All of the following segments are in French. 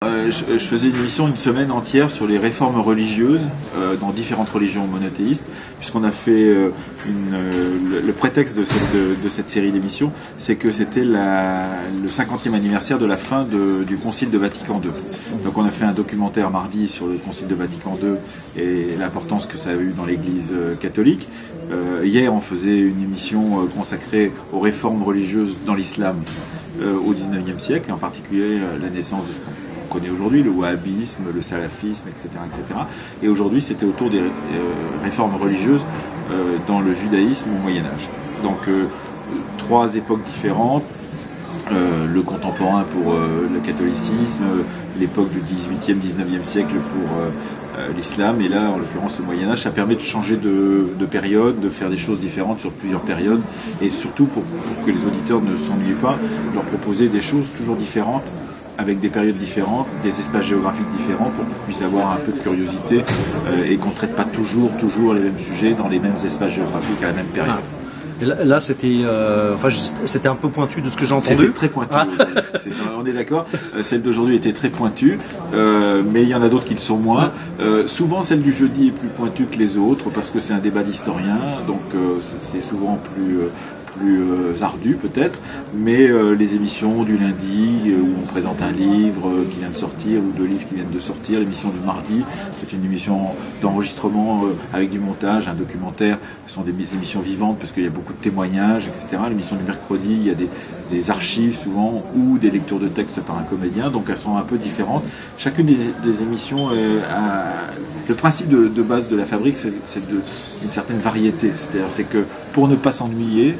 Je faisais une émission une semaine entière sur les réformes religieuses dans différentes religions monothéistes, puisqu'on a fait le prétexte de cette série d'émissions, c'est que c'était le 50e anniversaire de la fin du Concile de Vatican II. Donc on a fait un documentaire mardi sur le Concile de Vatican II et l'importance que ça a eu dans l'Église catholique. Hier on faisait une émission consacrée aux réformes religieuses dans l'islam au XIXe siècle, et en particulier la naissance de ce qu'on connaît aujourd'hui, le wahhabisme, le salafisme, etc. etc. Et aujourd'hui, c'était autour des réformes religieuses dans le judaïsme au Moyen-Âge. Donc, trois époques différentes, le contemporain pour le catholicisme, l'époque du 18e, 19e siècle pour l'islam, et là, en l'occurrence, le Moyen-Âge. Ça permet de changer de période, de faire des choses différentes sur plusieurs périodes, et surtout pour que les auditeurs ne s'ennuient pas, de leur proposer des choses toujours différentes, avec des périodes différentes, des espaces géographiques différents, pour qu'ils puissent avoir un peu de curiosité et qu'on ne traite pas toujours les mêmes sujets dans les mêmes espaces géographiques à la même période. Et là c'était un peu pointu de ce que j'ai entendu. C'était très pointu, on est d'accord. Celle d'aujourd'hui était très pointue, mais il y en a d'autres qui le sont moins. Souvent celle du jeudi est plus pointue que les autres, parce que c'est un débat d'historiens, donc c'est souvent plus ardu peut-être, mais les émissions du lundi où on présente un livre qui vient de sortir ou deux livres qui viennent de sortir, l'émission du mardi, c'est une émission d'enregistrement avec du montage, un documentaire, ce sont des émissions vivantes parce qu'il y a beaucoup de témoignages, etc. L'émission du mercredi, il y a des archives souvent ou des lectures de textes par un comédien, donc elles sont un peu différentes. Chacune des émissions le principe de base de la fabrique, c'est une certaine variété, c'est que pour ne pas s'ennuyer,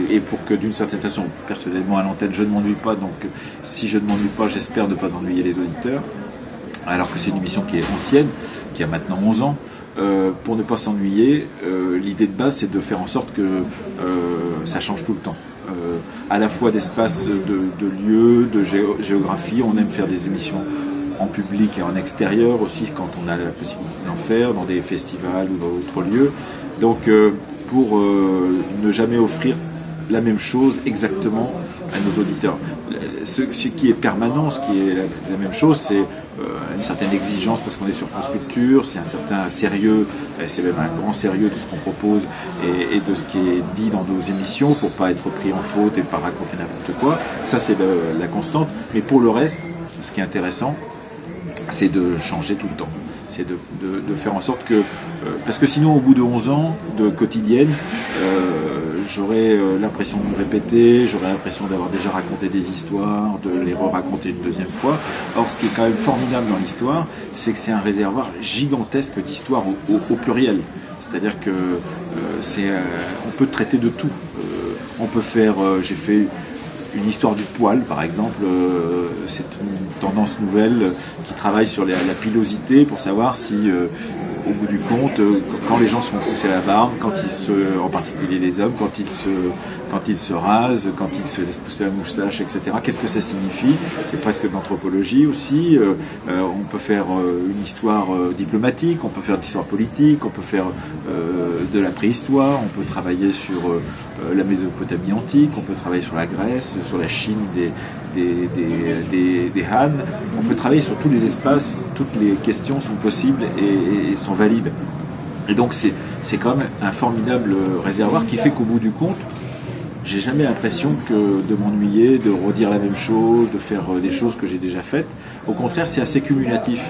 et pour que d'une certaine façon, personnellement à l'antenne, je ne m'ennuie pas, donc si je ne m'ennuie pas, j'espère ne pas ennuyer les auditeurs, alors que c'est une émission qui est ancienne, qui a maintenant 11 ans, pour ne pas s'ennuyer, l'idée de base c'est de faire en sorte que ça change tout le temps. À la fois d'espace, de lieux, de géographie, on aime faire des émissions en public et en extérieur aussi quand on a la possibilité d'en faire, dans des festivals ou dans d'autres lieux. Donc pour ne jamais offrir la même chose exactement à nos auditeurs. Ce qui est permanent, ce qui est la même chose, c'est une certaine exigence parce qu'on est sur France Culture, c'est un certain sérieux, c'est même un grand sérieux de ce qu'on propose et de ce qui est dit dans nos émissions pour pas être pris en faute et pas raconter n'importe quoi. Ça c'est la constante. Mais pour le reste, ce qui est intéressant, c'est de changer tout le temps. C'est de faire en sorte que... parce que sinon, au bout de 11 ans de quotidienne, j'aurais l'impression de me répéter, j'aurais l'impression d'avoir déjà raconté des histoires, de les re-raconter une deuxième fois. Or, ce qui est quand même formidable dans l'histoire, c'est que c'est un réservoir gigantesque d'histoires au pluriel. C'est-à-dire que on peut traiter de tout. On peut faire... j'ai fait une histoire du poil, par exemple, c'est une tendance nouvelle qui travaille sur la pilosité pour savoir si, au bout du compte, quand les gens se font pousser la barbe, en particulier les hommes, quand ils se rasent, quand ils se laissent pousser la moustache, etc., qu'est-ce que ça signifie? C'est presque de l'anthropologie aussi. On peut faire une histoire diplomatique, on peut faire de l'histoire politique, on peut faire de la préhistoire, on peut travailler sur la Mésopotamie antique, on peut travailler sur la Grèce, sur la Chine des Han, on peut travailler sur tous les espaces, toutes les questions sont possibles et sont valides. Et donc c'est quand même un formidable réservoir qui fait qu'au bout du compte, j'ai jamais l'impression de m'ennuyer, de redire la même chose, de faire des choses que j'ai déjà faites. Au contraire, c'est assez cumulatif.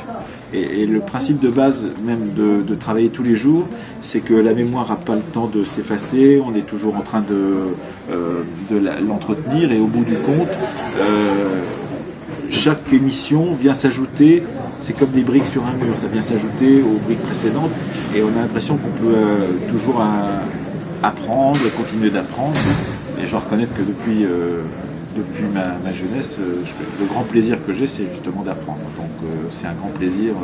Et le principe de base même de travailler tous les jours, c'est que la mémoire n'a pas le temps de s'effacer, on est toujours en train de l'entretenir, et au bout du compte, chaque émission vient s'ajouter, c'est comme des briques sur un mur, ça vient s'ajouter aux briques précédentes, et on a l'impression qu'on peut toujours apprendre, continuer d'apprendre. Et je dois reconnaître que depuis ma jeunesse, le grand plaisir que j'ai, c'est justement d'apprendre. Donc c'est un grand plaisir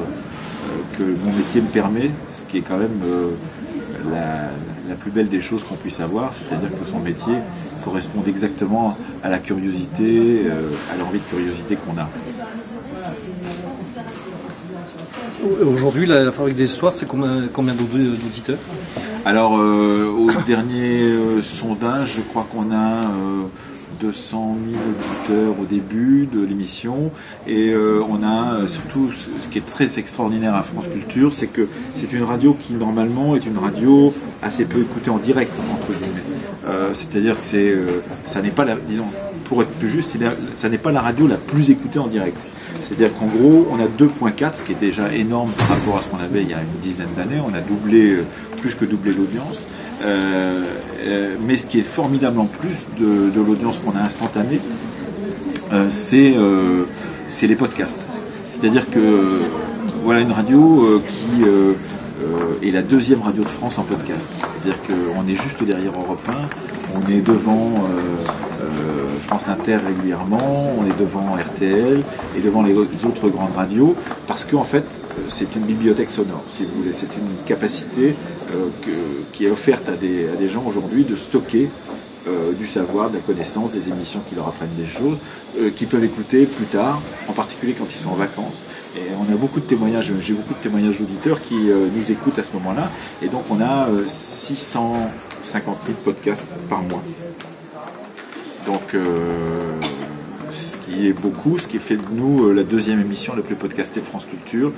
que mon métier me permet, ce qui est quand même la plus belle des choses qu'on puisse avoir, c'est-à-dire que son métier correspond exactement à la curiosité, à l'envie de curiosité qu'on a. Aujourd'hui, la Fabrique des Histoires, c'est combien d'auditeurs? Alors, au dernier sondage, je crois qu'on a 200 000 auditeurs au début de l'émission, et on a surtout ce qui est très extraordinaire à France Culture, c'est que c'est une radio qui normalement est une radio assez peu écoutée en direct, entre guillemets. C'est-à-dire que ça n'est pas disons, pour être plus juste, ça n'est pas la radio la plus écoutée en direct. C'est-à-dire qu'en gros, on a 2.4, ce qui est déjà énorme par rapport à ce qu'on avait il y a une dizaine d'années. On a plus que doublé l'audience. Mais ce qui est formidable en plus de l'audience qu'on a instantanée, c'est les podcasts. C'est-à-dire que voilà une radio qui est la deuxième radio de France en podcast. C'est-à-dire qu'on est juste derrière Europe 1, on est devant France Inter régulièrement, on est devant RTL et devant les autres grandes radios, parce qu'en fait, c'est une bibliothèque sonore, si vous voulez. C'est une capacité qui est offerte à des gens aujourd'hui de stocker du savoir, de la connaissance, des émissions qui leur apprennent des choses, qu'ils peuvent écouter plus tard, en particulier quand ils sont en vacances. Et on a beaucoup de témoignages, j'ai beaucoup de témoignages d'auditeurs qui nous écoutent à ce moment-là. Et donc on a 650 000 podcasts par mois. Donc ce qui est beaucoup, ce qui fait de nous la deuxième émission la plus podcastée de France Culture,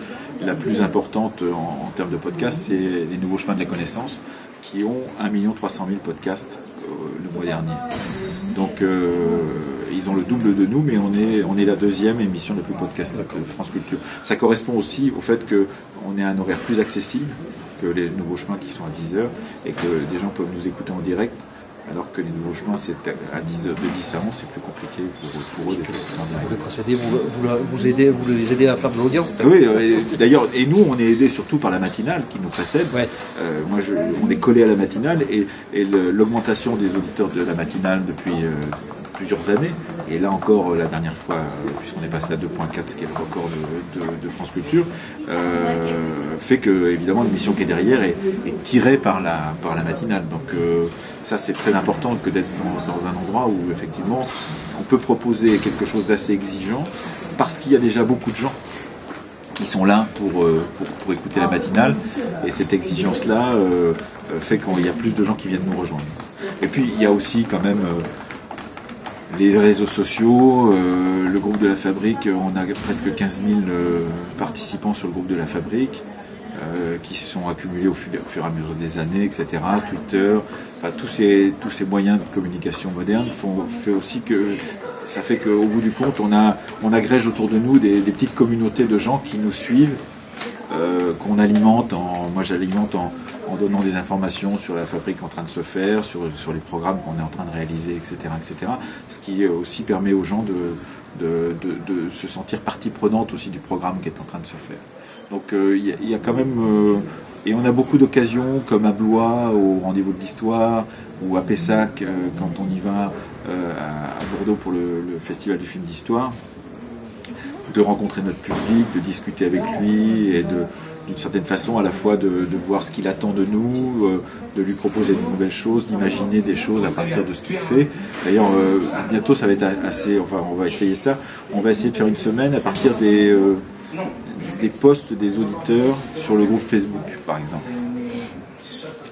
la plus importante en termes de podcasts, c'est les Nouveaux Chemins de la Connaissance, qui ont 1 300 000 podcasts le mois dernier. Donc ils ont le double de nous, mais on est la deuxième émission la plus podcastée de France Culture. Ça correspond aussi au fait qu'on est à un horaire plus accessible que les Nouveaux Chemins qui sont à 10h et que des gens peuvent nous écouter en direct. Alors que les Nouveaux Chemins, c'est à 10 heures, de 10 à 11, c'est plus compliqué pour eux d'être en direct. Pour les précéder, vous les aidez à faire de l'audience. Oui, d'ailleurs, et nous, on est aidés surtout par la matinale qui nous précède. Ouais. On est collé à la matinale et l'augmentation des auditeurs de la matinale depuis plusieurs années, et là encore la dernière fois, puisqu'on est passé à 2.4, ce qui est le record de France Culture, fait que évidemment l'émission qui est derrière est tirée par la matinale. Donc ça c'est très important que d'être dans un endroit où effectivement on peut proposer quelque chose d'assez exigeant, parce qu'il y a déjà beaucoup de gens qui sont là pour écouter la matinale, et cette exigence-là fait qu'il y a plus de gens qui viennent nous rejoindre. Et puis il y a aussi quand même les réseaux sociaux, le groupe de la Fabrique, on a presque 15 000 participants sur le groupe de la Fabrique, qui se sont accumulés au fur et à mesure des années, etc. Twitter, enfin, tous ces moyens de communication modernes ça fait qu'au bout du compte, on agrège autour de nous des petites communautés de gens qui nous suivent, qu'on alimente, moi j'alimente en donnant des informations sur la Fabrique en train de se faire, sur les programmes qu'on est en train de réaliser, etc., etc. Ce qui aussi permet aux gens de se sentir partie prenante aussi du programme qui est en train de se faire. Donc il y a quand même... et on a beaucoup d'occasions, comme à Blois, au Rendez-vous de l'Histoire, ou à Pessac, quand on y va à Bordeaux pour le Festival du film d'histoire, de rencontrer notre public, de discuter avec lui, et d'une certaine façon à la fois de voir ce qu'il attend de nous, de lui proposer de nouvelles choses, d'imaginer des choses à partir de ce qu'il fait. D'ailleurs, bientôt ça va être assez... Enfin, on va essayer ça. On va essayer de faire une semaine à partir des posts des auditeurs sur le groupe Facebook, par exemple.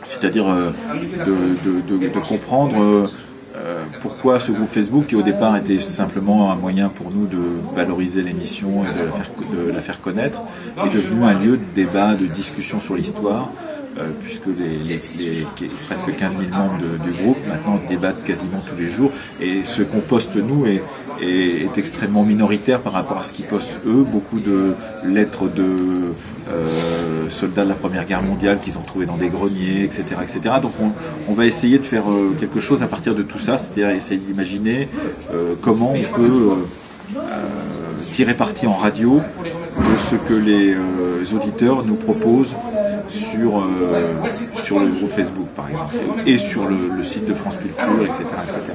C'est-à-dire de comprendre... pourquoi ce groupe Facebook, qui au départ était simplement un moyen pour nous de valoriser l'émission et de la faire connaître, est devenu un lieu de débat, de discussion sur l'histoire, puisque les presque 15 000 membres du groupe maintenant débattent quasiment tous les jours, et ce qu'on poste nous est extrêmement minoritaire par rapport à ce qu'ils postent eux. Beaucoup de lettres de soldats de la Première Guerre mondiale qu'ils ont trouvés dans des greniers, etc., etc. Donc on va essayer de faire quelque chose à partir de tout ça, c'est-à-dire essayer d'imaginer comment on peut tirer parti en radio de ce que les auditeurs nous proposent sur le groupe Facebook, par exemple, et sur le site de France Culture, etc., etc.